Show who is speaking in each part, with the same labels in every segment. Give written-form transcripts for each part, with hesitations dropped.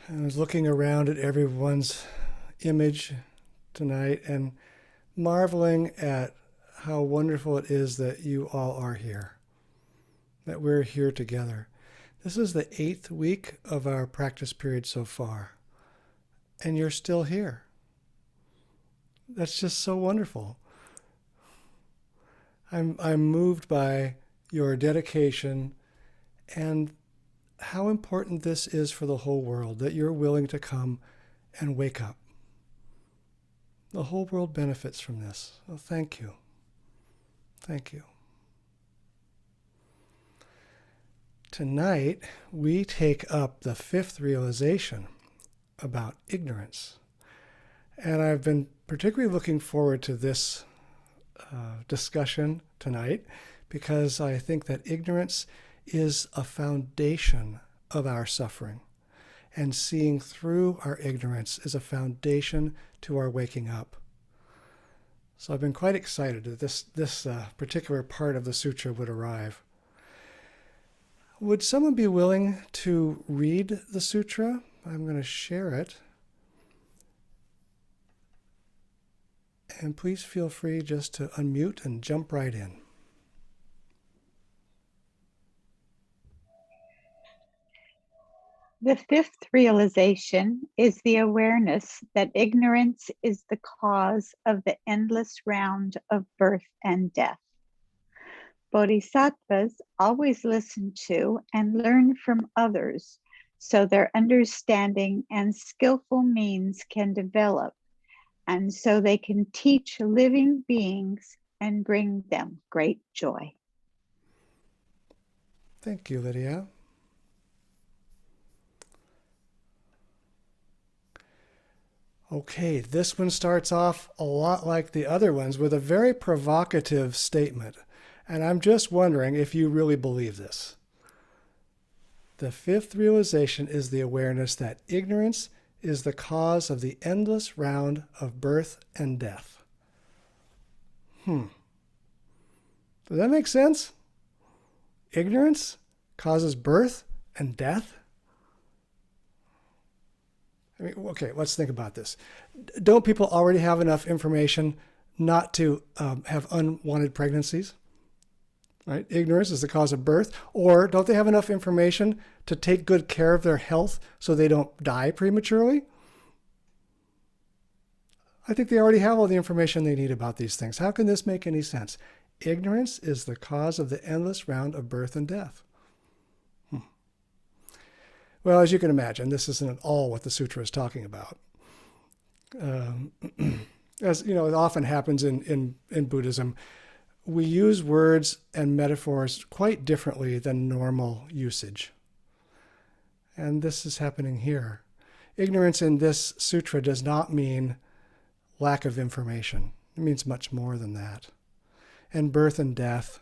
Speaker 1: I was looking around at everyone's image tonight and marveling at how wonderful it is that you all are here, that we're here together. This is the 8th week of our practice period so far, and you're still here. That's just so wonderful. I'm moved by your dedication and how important this is for the whole world, that you're willing to come and wake up. The whole world benefits from this. Well, thank you. Thank you. Tonight, we take up the 5th realization about ignorance. And I've been particularly looking forward to this discussion tonight because I think that ignorance is a foundation of our suffering. And seeing through our ignorance is a foundation to our waking up. So I've been quite excited that this particular part of the sutra would arrive. Would someone be willing to read the sutra? I'm going to share it. And please feel free just to unmute and jump right in.
Speaker 2: The 5th realization is the awareness that ignorance is the cause of the endless round of birth and death. Bodhisattvas always listen to and learn from others so their understanding and skillful means can develop, and so they can teach living beings and bring them great joy.
Speaker 1: Thank you, Lydia. Okay, this one starts off a lot like the other ones with a very provocative statement. And I'm just wondering if you really believe this. The 5th realization is the awareness that ignorance is the cause of the endless round of birth and death. Does that make sense? Ignorance causes birth and death? I mean, okay, let's think about this. Don't people already have enough information not to have unwanted pregnancies? Right? Ignorance is the cause of birth. Or don't they have enough information to take good care of their health so they don't die prematurely? I think they already have all the information they need about these things. How can this make any sense? Ignorance is the cause of the endless round of birth and death. Well, as you can imagine, this isn't at all what the sutra is talking about. As you know, it often happens in Buddhism, we use words and metaphors quite differently than normal usage. And this is happening here. Ignorance in this sutra does not mean lack of information. It means much more than that. And birth and death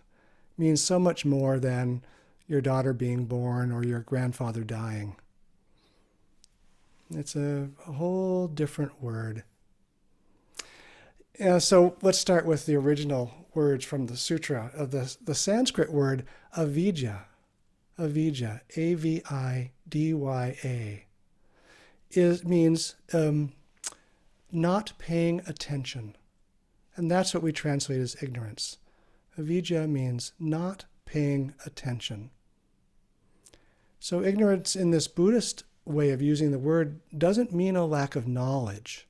Speaker 1: means so much more than your daughter being born or your grandfather dying. It's a whole different word. So let's start with the original words from the sutra. The Sanskrit word avidya, A-V-I-D-Y-A, means not paying attention. And that's what we translate as ignorance. Avidya means not paying attention. So ignorance in this Buddhist way of using the word doesn't mean a lack of knowledge.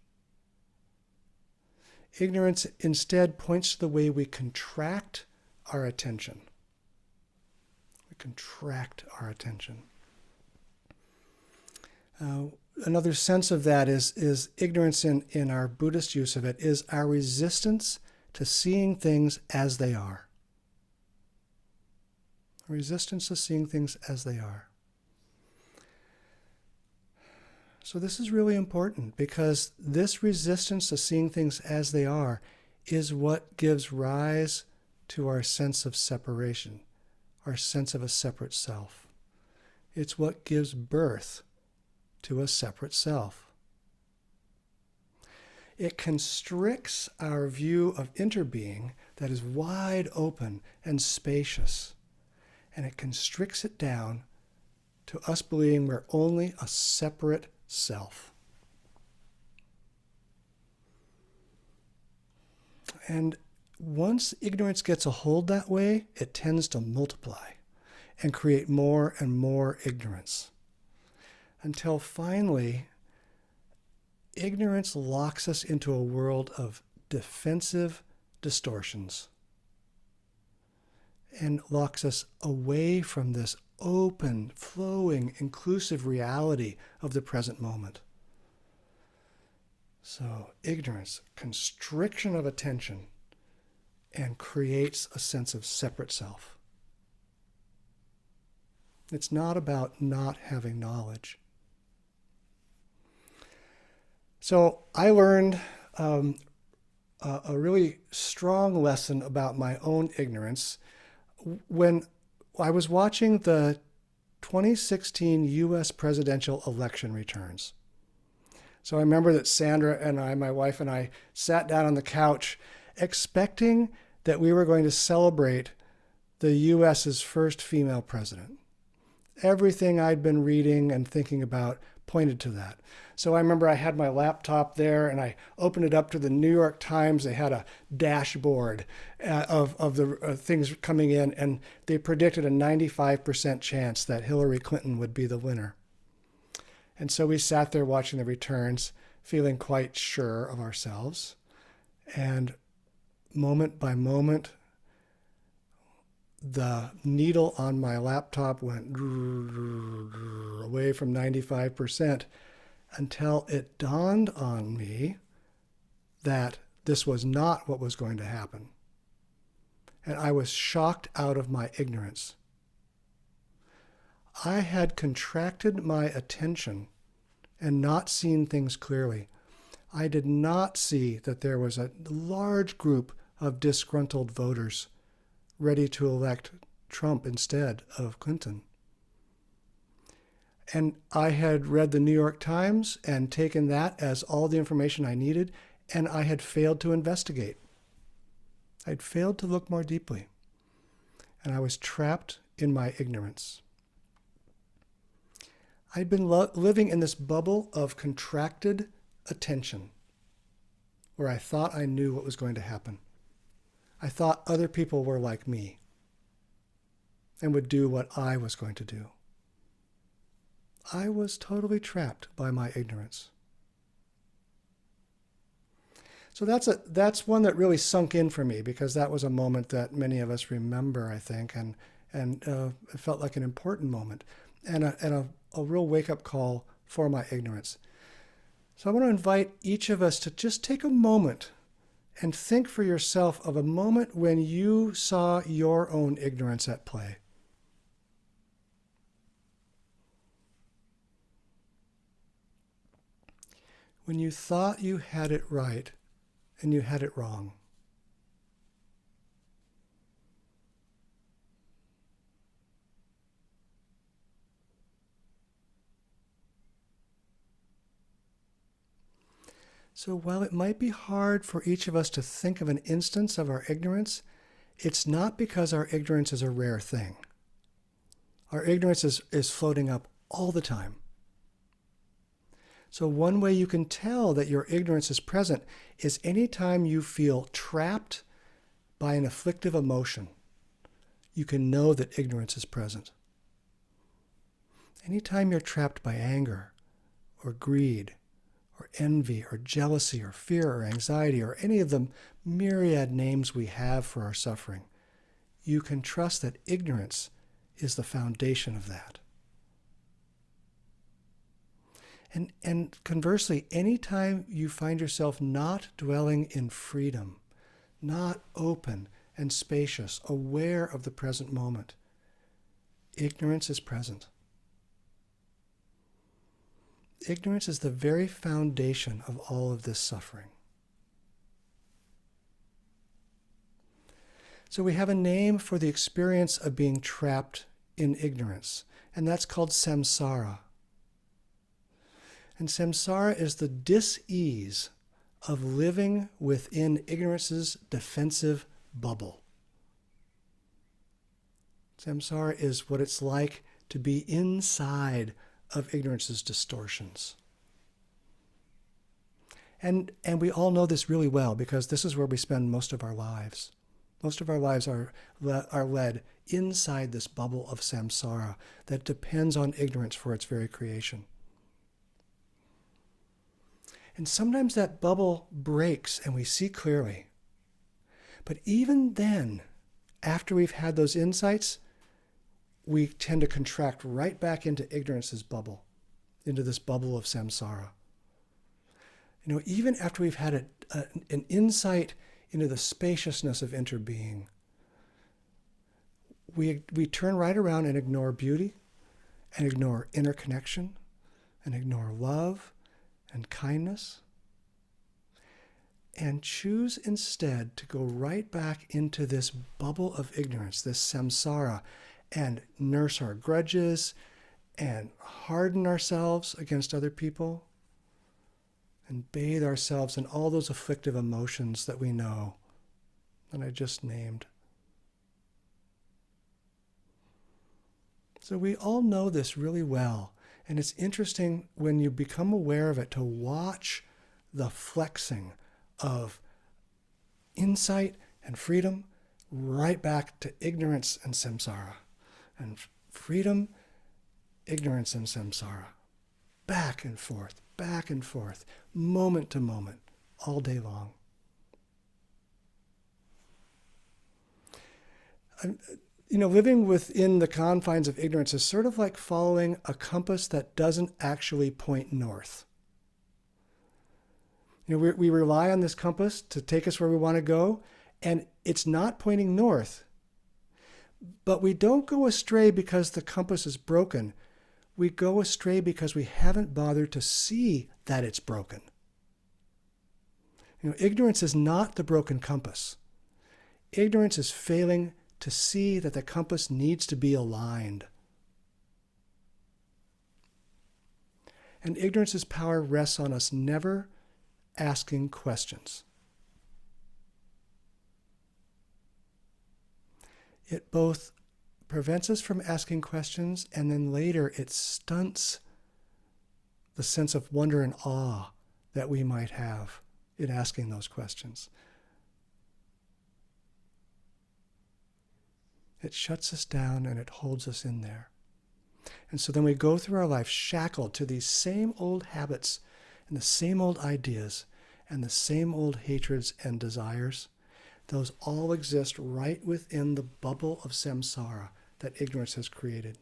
Speaker 1: Ignorance instead points to the way we contract our attention. We contract our attention. Another sense of that is ignorance in our Buddhist use of it is our resistance to seeing things as they are. Resistance to seeing things as they are. So this is really important because this resistance to seeing things as they are is what gives rise to our sense of separation, our sense of a separate self. It's what gives birth to a separate self. It constricts our view of interbeing that is wide open and spacious, and it constricts it down to us believing we're only a separate self. And once ignorance gets a hold that way, it tends to multiply and create more and more ignorance, until finally ignorance locks us into a world of defensive distortions and locks us away from this open, flowing, inclusive reality of the present moment. So ignorance, constriction of attention, and creates a sense of separate self. It's not about not having knowledge. So I learned a really strong lesson about my own ignorance when I was watching the 2016 US presidential election returns. So I remember that Sandra and I, my wife and I, sat down on the couch expecting that we were going to celebrate the US's first female president. Everything I'd been reading and thinking about pointed to that. So I remember I had my laptop there and I opened it up to the New York Times. They had a dashboard of the things coming in, and they predicted a 95% chance that Hillary Clinton would be the winner. And so we sat there watching the returns, feeling quite sure of ourselves. And moment by moment, the needle on my laptop went away from 95% until it dawned on me that this was not what was going to happen. And I was shocked out of my ignorance. I had contracted my attention and not seen things clearly. I did not see that there was a large group of disgruntled voters ready to elect Trump instead of Clinton. And I had read the New York Times and taken that as all the information I needed, and I had failed to investigate. I'd failed to look more deeply, and I was trapped in my ignorance. I'd been living in this bubble of contracted attention where I thought I knew what was going to happen. I thought other people were like me and would do what I was going to do. I was totally trapped by my ignorance. So that's one that really sunk in for me, because that was a moment that many of us remember, I think, and it felt like an important moment and a real wake-up call for my ignorance. So I want to invite each of us to just take a moment and think for yourself of a moment when you saw your own ignorance at play. When you thought you had it right and you had it wrong. So while it might be hard for each of us to think of an instance of our ignorance, it's not because our ignorance is a rare thing. Our ignorance is floating up all the time. So one way you can tell that your ignorance is present is anytime you feel trapped by an afflictive emotion, you can know that ignorance is present. Anytime you're trapped by anger or greed or envy or jealousy or fear or anxiety or any of the myriad names we have for our suffering, you can trust that ignorance is the foundation of that. And conversely, anytime you find yourself not dwelling in freedom, not open and spacious, aware of the present moment, ignorance is present. Ignorance is the very foundation of all of this suffering. So we have a name for the experience of being trapped in ignorance, and that's called samsara. And samsara is the dis-ease of living within ignorance's defensive bubble. Samsara is what it's like to be inside of ignorance's distortions. And we all know this really well because this is where we spend most of our lives. Most of our lives are led inside this bubble of samsara that depends on ignorance for its very creation. And sometimes that bubble breaks and we see clearly. But even then, after we've had those insights, we tend to contract right back into ignorance's bubble, into this bubble of samsara. You know, even after we've had an insight into the spaciousness of interbeing, we turn right around and ignore beauty, and ignore interconnection, and ignore love and kindness, and choose instead to go right back into this bubble of ignorance, this samsara, and nurse our grudges, and harden ourselves against other people, and bathe ourselves in all those afflictive emotions that we know, that I just named. So we all know this really well. And it's interesting when you become aware of it to watch the flexing of insight and freedom right back to ignorance and samsara. And freedom, ignorance, and samsara. Back and forth, moment to moment, all day long. You know, living within the confines of ignorance is sort of like following a compass that doesn't actually point north. You know, we rely on this compass to take us where we want to go, and it's not pointing north. But we don't go astray because the compass is broken. We go astray because we haven't bothered to see that it's broken. You know, ignorance is not the broken compass. Ignorance is failing to see that the compass needs to be aligned. And ignorance's power rests on us never asking questions. It both prevents us from asking questions, and then later it stunts the sense of wonder and awe that we might have in asking those questions. It shuts us down and it holds us in there. And so then we go through our life shackled to these same old habits and the same old ideas and the same old hatreds and desires. Those all exist right within the bubble of samsara that ignorance has created.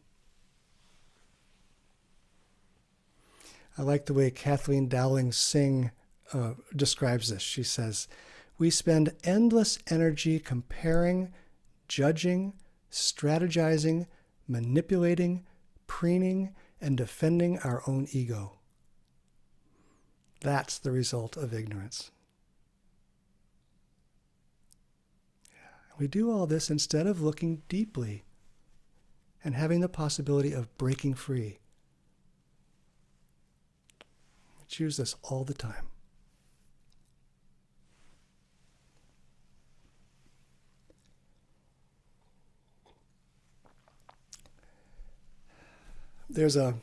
Speaker 1: I like the way Kathleen Dowling Singh describes this. She says, "We spend endless energy comparing, judging, strategizing, manipulating, preening, and defending our own ego. That's the result of ignorance." We do all this instead of looking deeply and having the possibility of breaking free. We choose this all the time. There's a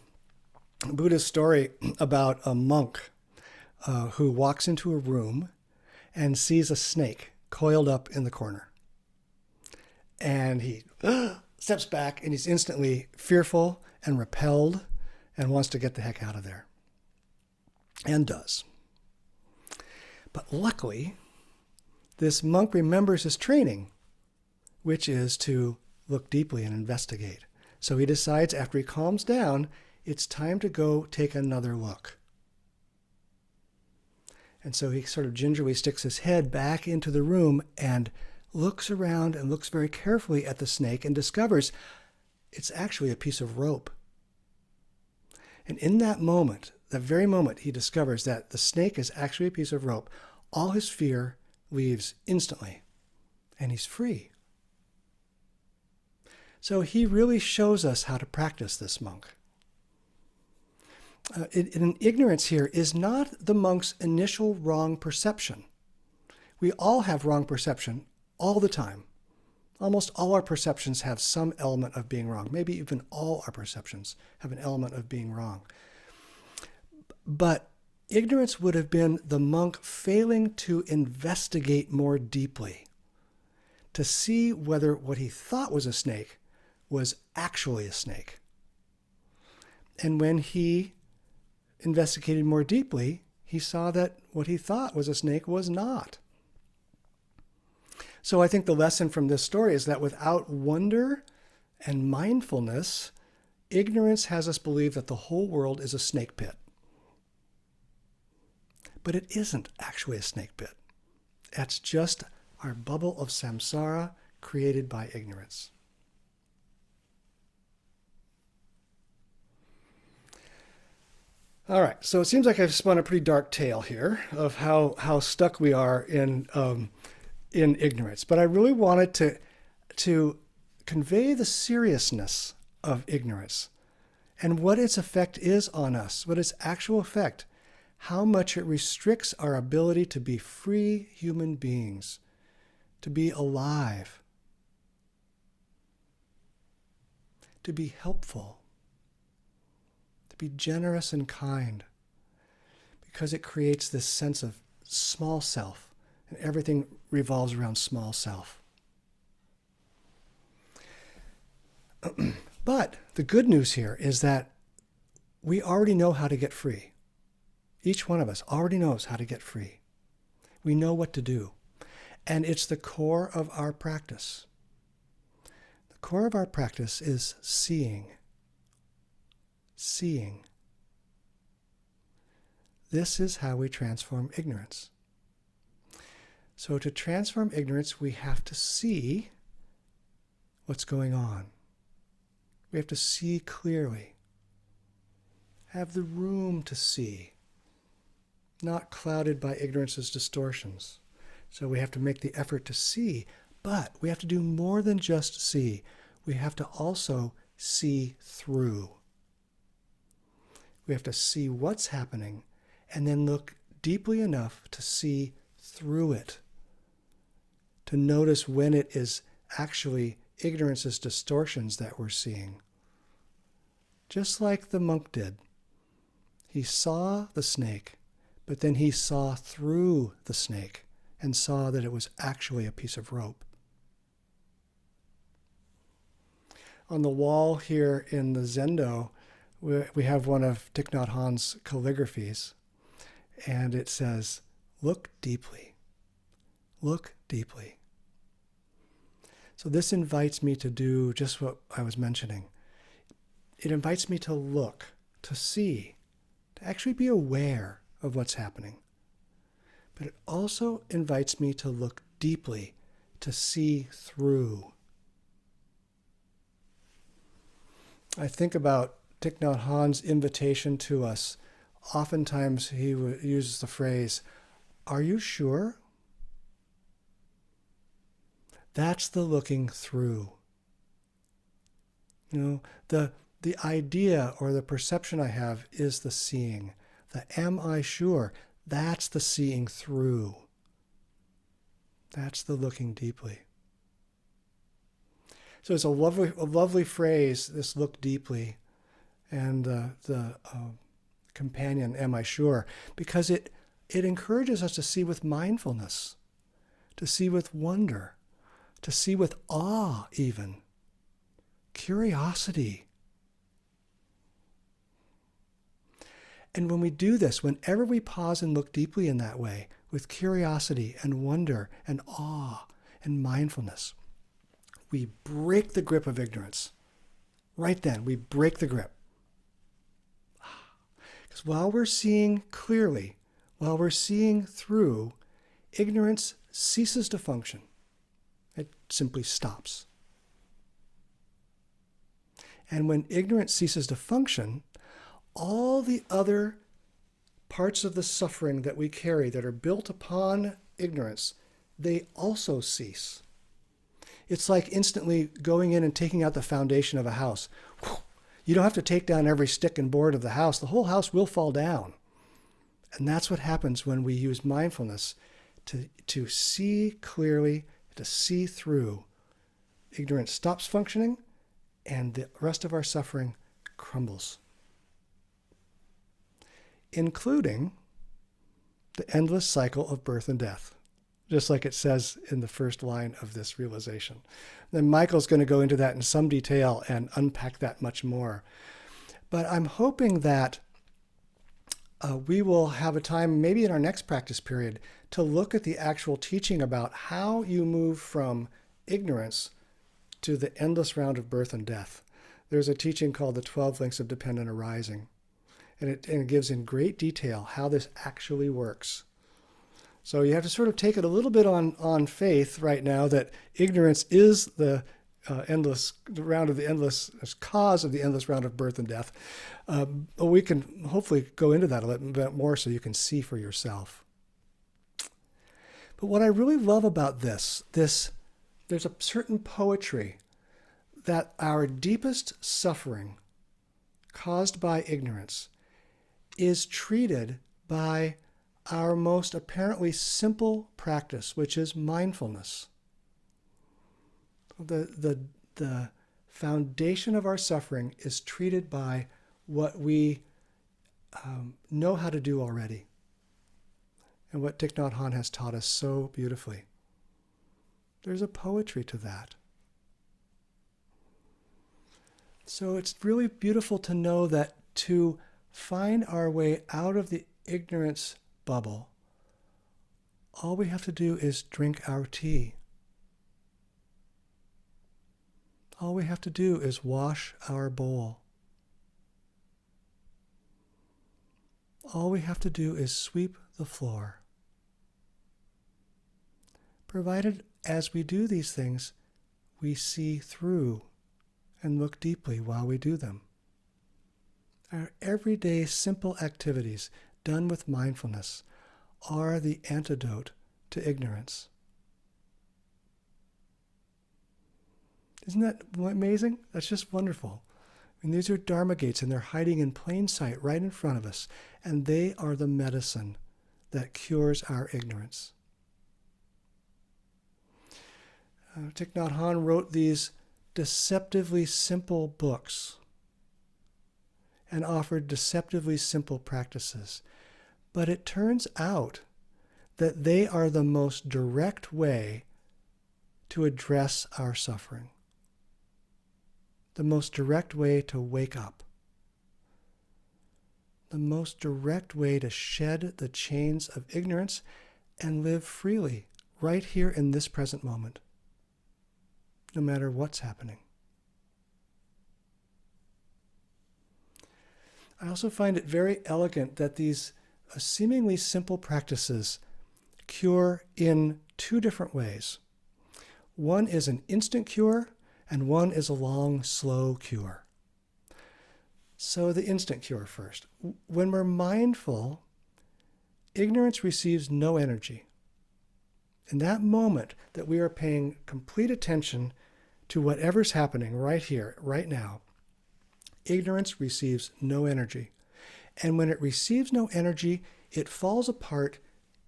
Speaker 1: Buddhist story about a monk who walks into a room and sees a snake coiled up in the corner. And he steps back and he's instantly fearful and repelled and wants to get the heck out of there. And does. But luckily, this monk remembers his training, which is to look deeply and investigate. So he decides after he calms down, it's time to go take another look. And so he sort of gingerly sticks his head back into the room and looks around and looks very carefully at the snake and discovers it's actually a piece of rope. And in that moment, the very moment he discovers that the snake is actually a piece of rope, all his fear leaves instantly, and he's free. So he really shows us how to practice this monk. In ignorance here is not the monk's initial wrong perception. We all have wrong perception all the time. Almost all our perceptions have some element of being wrong. Maybe even all our perceptions have an element of being wrong. But Ignorance would have been the monk failing to investigate more deeply, to see whether what he thought was a snake was actually a snake. And when he investigated more deeply, he saw that what he thought was a snake was not. So I think the lesson from this story is that without wonder and mindfulness, ignorance has us believe that the whole world is a snake pit. But it isn't actually a snake pit. That's just our bubble of samsara created by ignorance. All right, so it seems like I've spun a pretty dark tale here of how stuck we are in ignorance. But I really wanted to convey the seriousness of ignorance and what its effect is on us, what its actual effect, how much it restricts our ability to be free human beings, to be alive, to be helpful, to be generous and kind, because it creates this sense of small self, and everything revolves around small self. But the good news here is that we already know how to get free. Each one of us already knows how to get free. We know what to do. And it's the core of our practice. The core of our practice is seeing. Seeing. This is how we transform ignorance. So to transform ignorance, we have to see what's going on. We have to see clearly. Have the room to see, not clouded by ignorance's distortions. So we have to make the effort to see, but we have to do more than just see. We have to also see through. We have to see what's happening and then look deeply enough to see through it, to notice when it is actually ignorance's distortions that we're seeing. Just like the monk did. He saw the snake, but then he saw through the snake and saw that it was actually a piece of rope. On the wall here in the Zendo, we have one of Thich Nhat Hanh's calligraphies, and it says, "Look deeply. Look deeply." So this invites me to do just what I was mentioning. It invites me to look, to see, to actually be aware of what's happening. But it also invites me to look deeply, to see through. I think about Thich Nhat Hanh's invitation to us. Oftentimes he uses the phrase, "Are you sure?" That's the looking through. You know, the idea or the perception I have is the seeing. The am I sure? That's the seeing through. That's the looking deeply. So it's a lovely phrase, this look deeply, and the companion, am I sure? Because it encourages us to see with mindfulness, to see with wonder, to see with awe even, curiosity. And when we do this, whenever we pause and look deeply in that way, with curiosity and wonder and awe and mindfulness, we break the grip of ignorance. Right then, we break the grip. Because while we're seeing clearly, while we're seeing through, ignorance ceases to function. It simply stops. And when ignorance ceases to function, all the other parts of the suffering that we carry that are built upon ignorance, they also cease. It's like instantly going in and taking out the foundation of a house. You don't have to take down every stick and board of the house. The whole house will fall down. And that's what happens when we use mindfulness to see clearly, to see through. Ignorance stops functioning, and the rest of our suffering crumbles. Including the endless cycle of birth and death, just like it says in the first line of this realization. Then Michael's going to go into that in some detail and unpack that much more. But I'm hoping that we will have a time, maybe in our next practice period, to look at the actual teaching about how you move from ignorance to the endless round of birth and death. There's a teaching called the 12 Links of Dependent Arising. And it gives in great detail how this actually works. So you have to sort of take it a little bit on faith right now that ignorance is the round of the endless cause of the endless round of birth and death. But we can hopefully go into that a little bit more so you can see for yourself. But what I really love about this, there's a certain poetry that our deepest suffering caused by ignorance is treated by our most apparently simple practice, which is mindfulness. The foundation of our suffering is treated by what we know how to do already, and what Thich Nhat Hanh has taught us so beautifully. There's a poetry to that. So it's really beautiful to know that to find our way out of the ignorance bubble, all we have to do is drink our tea. All we have to do is wash our bowl. All we have to do is sweep the floor. Provided as we do these things, we see through and look deeply while we do them. Our everyday simple activities done with mindfulness are the antidote to ignorance. Isn't that amazing? That's just wonderful. I mean, these are Dharma gates, and they're hiding in plain sight right in front of us, and they are the medicine that cures our ignorance. Thich Nhat Hanh wrote these deceptively simple books and offered deceptively simple practices. But it turns out that they are the most direct way to address our suffering, the most direct way to wake up, the most direct way to shed the chains of ignorance and live freely right here in this present moment, no matter what's happening. I also find it very elegant that these seemingly simple practices cure in two different ways. One is an instant cure, and one is a long, slow cure. So the instant cure first. When we're mindful, ignorance receives no energy. In that moment that we are paying complete attention to whatever's happening right here, right now, ignorance receives no energy. And when it receives no energy, it falls apart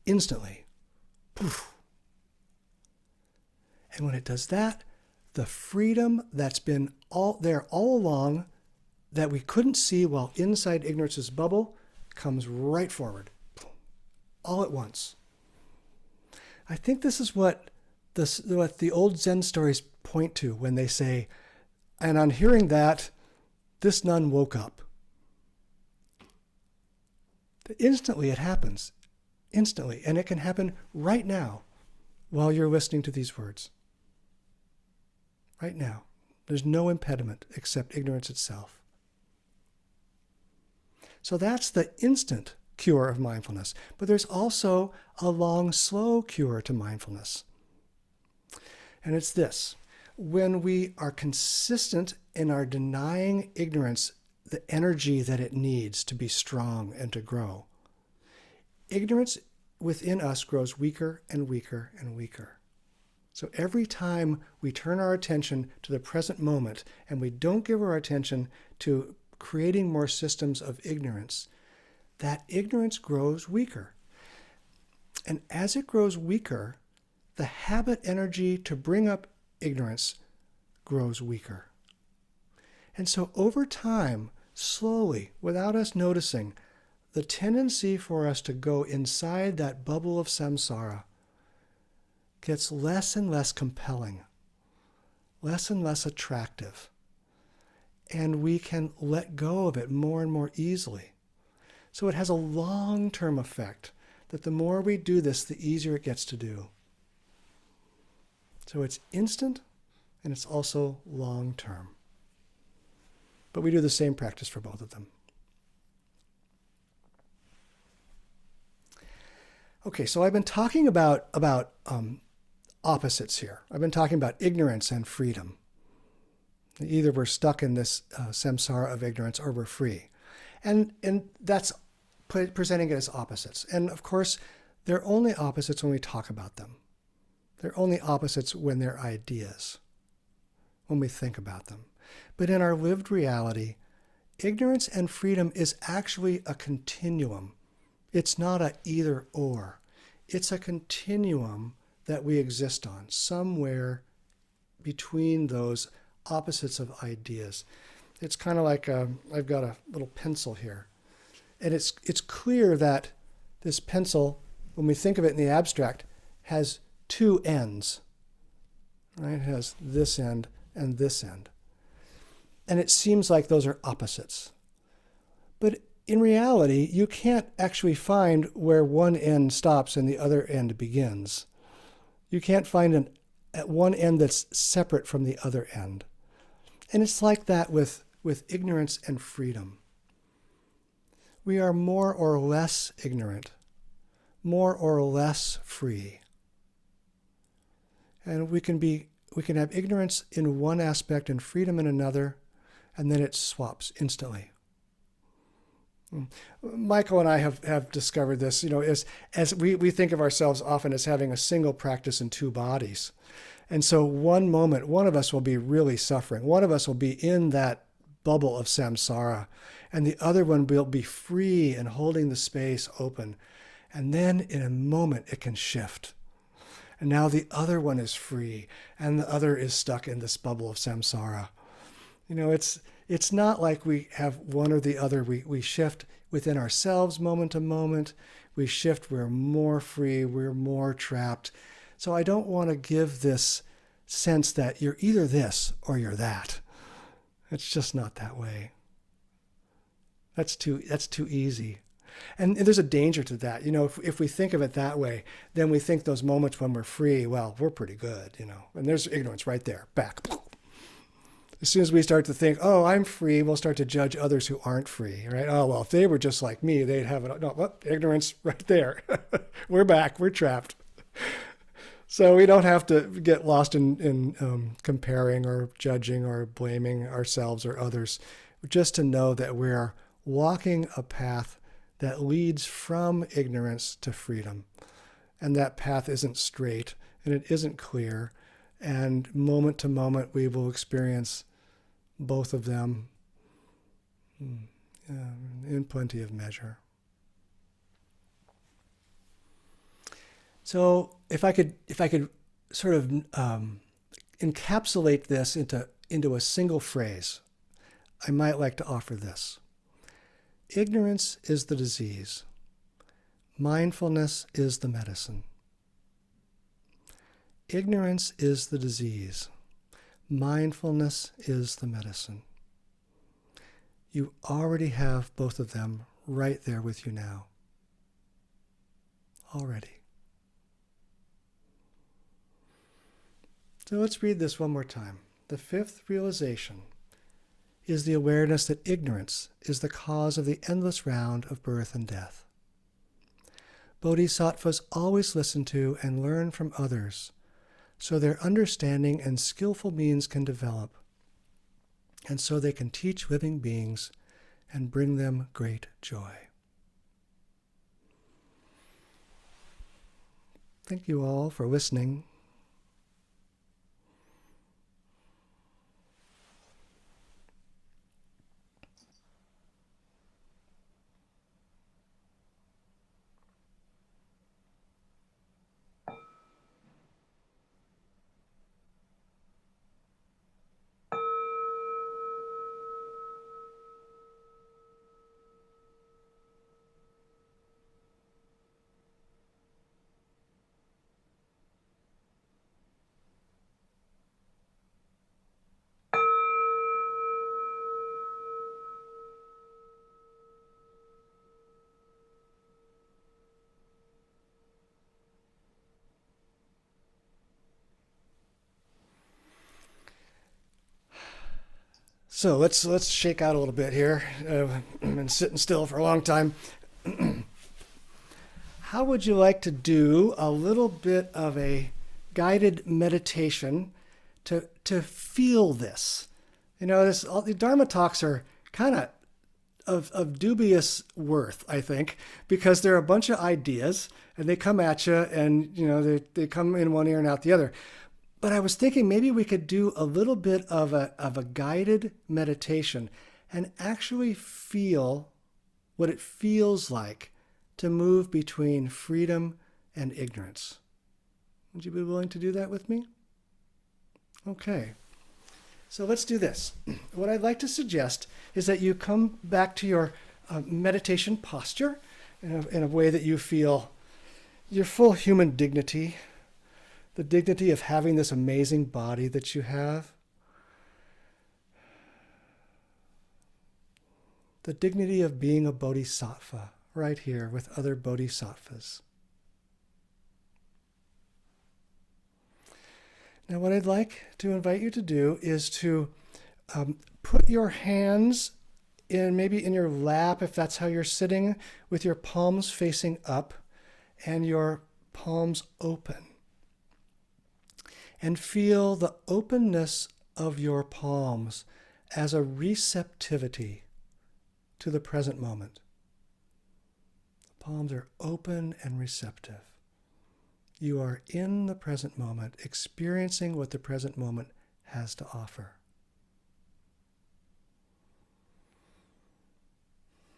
Speaker 1: instantly. Poof. And when it does that, the freedom that's been all along that we couldn't see while inside ignorance's bubble comes right forward, all at once. I think this is what the old Zen stories point to when they say, and on hearing that, this nun woke up. Instantly it happens. Instantly. And it can happen right now while you're listening to these words. Right now. There's no impediment except ignorance itself. So that's the instant cure of mindfulness. But there's also a long, slow cure to mindfulness. And it's this. When we are consistent in our denying ignorance the energy that it needs to be strong and to grow, ignorance within us grows weaker and weaker and weaker. So every time we turn our attention to the present moment and we don't give our attention to creating more systems of ignorance, that ignorance grows weaker. And as it grows weaker, the habit energy to bring up ignorance grows weaker. And so over time, slowly, without us noticing, the tendency for us to go inside that bubble of samsara gets less and less compelling, less and less attractive. And we can let go of it more and more easily. So it has a long-term effect that the more we do this, the easier it gets to do. So it's instant and it's also long-term. But we do the same practice for both of them. Okay, so I've been talking about opposites here. I've been talking about ignorance and freedom. Either we're stuck in this samsara of ignorance or we're free. And that's presenting it as opposites. And of course, they're only opposites when we talk about them. They're only opposites when they're ideas, when we think about them. But in our lived reality, ignorance and freedom is actually a continuum. It's not a either or. It's a continuum that we exist on, somewhere between those opposites of ideas. It's kind of like I've got a little pencil here. And it's clear that this pencil, when we think of it in the abstract, has two ends. Right? It has this end and this end. And it seems like those are opposites. But in reality, you can't actually find where one end stops and the other end begins. You can't find one end that's separate from the other end. And it's like that with ignorance and freedom. We are more or less ignorant, more or less free. And we can have ignorance in one aspect and freedom in another, and then it swaps instantly. Michael and I have discovered this, as we think of ourselves often as having a single practice in two bodies. And so one moment, one of us will be really suffering. One of us will be in that bubble of samsara, and the other one will be free and holding the space open. And then in a moment, it can shift. And now the other one is free, and the other is stuck in this bubble of samsara. It's not like we have one or the other. We shift within ourselves moment to moment. We shift, we're more free, we're more trapped. So I don't want to give this sense that you're either this or you're that. It's just not that way. That's too easy. And there's a danger to that. If we think of it that way, then we think those moments when we're free, well, we're pretty good, And there's ignorance right there, back. As soon as we start to think, oh, I'm free, we'll start to judge others who aren't free, right? Oh, well, if they were just like me, they'd have it. No, well, ignorance right there. We're back, we're trapped. So we don't have to get lost in comparing or judging or blaming ourselves or others, just to know that we're walking a path that leads from ignorance to freedom. And that path isn't straight and it isn't clear. And moment to moment, we will experience both of them in plenty of measure. So if I could sort of encapsulate this into a single phrase, I might like to offer this. Ignorance is the disease. Mindfulness is the medicine. Ignorance is the disease. Mindfulness is the medicine. You already have both of them right there with you now. Already. So let's read this one more time. The fifth realization is the awareness that ignorance is the cause of the endless round of birth and death. Bodhisattvas always listen to and learn from others, so their understanding and skillful means can develop, and so they can teach living beings and bring them great joy. Thank you all for listening. So let's shake out a little bit here. I've been sitting still for a long time. How would you like to do a little bit of a guided meditation to feel this? You know, all the Dharma talks are kind of dubious worth, I think, because they're a bunch of ideas and they come at you, and you know they come in one ear and out the other. But I was thinking maybe we could do a little bit of a guided meditation and actually feel what it feels like to move between freedom and ignorance. Would you be willing to do that with me? Okay. So let's do this. What I'd like to suggest is that you come back to your meditation posture in a way that you feel your full human dignity, the dignity of having this amazing body that you have, the dignity of being a bodhisattva right here with other bodhisattvas. Now, what I'd like to invite you to do is to put your hands maybe in your lap, if that's how you're sitting, with your palms facing up and your palms open. And feel the openness of your palms as a receptivity to the present moment. The palms are open and receptive. You are in the present moment, experiencing what the present moment has to offer.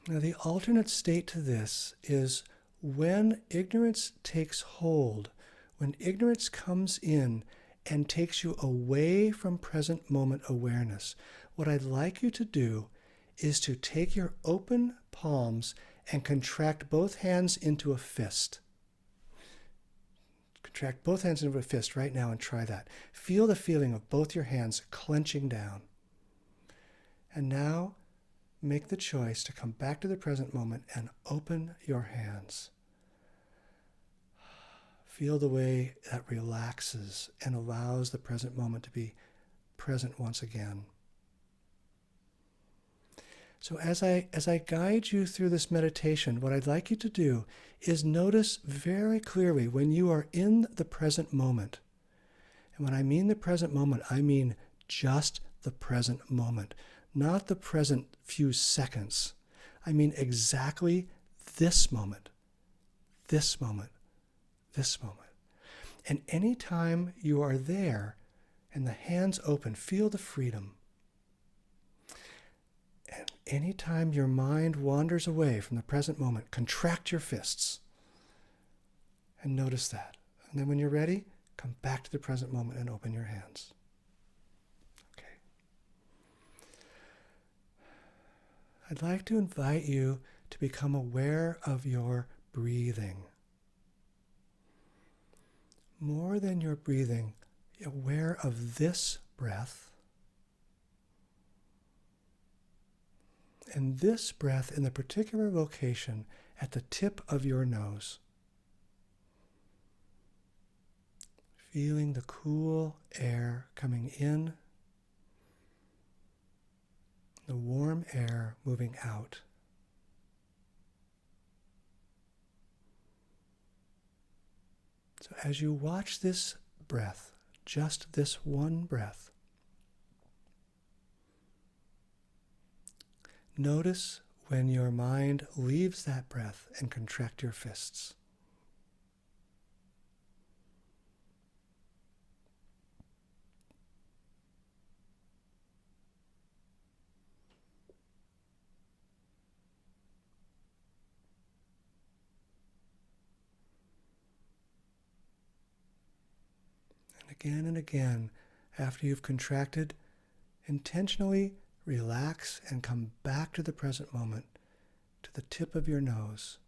Speaker 1: Now, the alternate state to this is when ignorance takes hold, when ignorance comes in and takes you away from present moment awareness. What I'd like you to do is to take your open palms and contract both hands into a fist. Contract both hands into a fist right now and try that. Feel the feeling of both your hands clenching down. And now make the choice to come back to the present moment and open your hands. Feel the way that relaxes and allows the present moment to be present once again. So as I guide you through this meditation, what I'd like you to do is notice very clearly when you are in the present moment. And when I mean the present moment, I mean just the present moment, not the present few seconds. I mean exactly this moment, this moment, this moment. And anytime you are there and the hands open, feel the freedom. And anytime your mind wanders away from the present moment, contract your fists and notice that. And then when you're ready, come back to the present moment and open your hands. Okay. I'd like to invite you to become aware of your breathing. More than your breathing, aware of this breath and this breath in the particular location at the tip of your nose. Feeling the cool air coming in, the warm air moving out. So as you watch this breath, just this one breath, notice when your mind leaves that breath and contract your fists. Again and again, after you've contracted, intentionally relax and come back to the present moment, to the tip of your nose.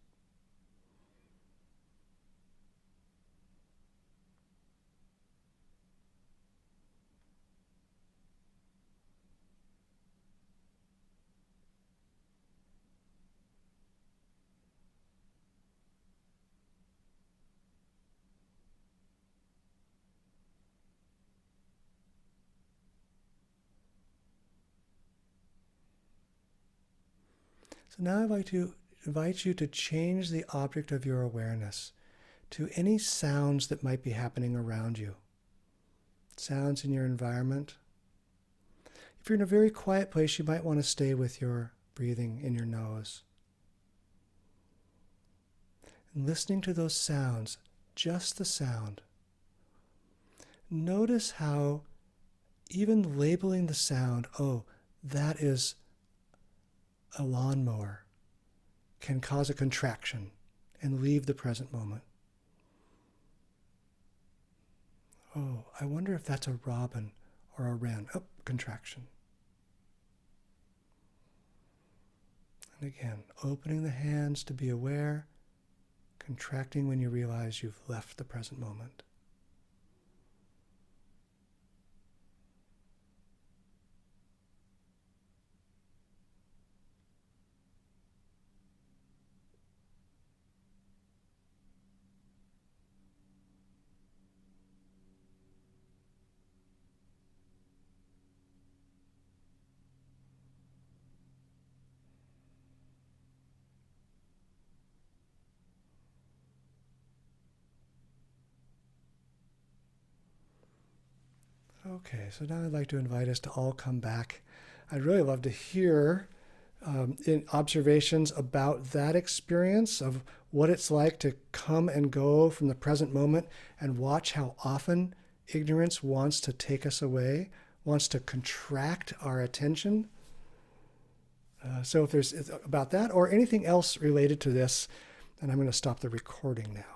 Speaker 1: So now I'd like to invite you to change the object of your awareness to any sounds that might be happening around you. Sounds in your environment. If you're in a very quiet place, you might want to stay with your breathing in your nose. And listening to those sounds, just the sound. Notice how even labeling the sound, oh, that is a lawnmower, can cause a contraction and leave the present moment. Oh, I wonder if that's a robin or a wren. Oh, contraction. And again, opening the hands to be aware, contracting when you realize you've left the present moment. Okay, so now I'd like to invite us to all come back. I'd really love to hear in observations about that experience of what it's like to come and go from the present moment and watch how often ignorance wants to take us away, wants to contract our attention. So if there's about that or anything else related to this, and I'm going to stop the recording now.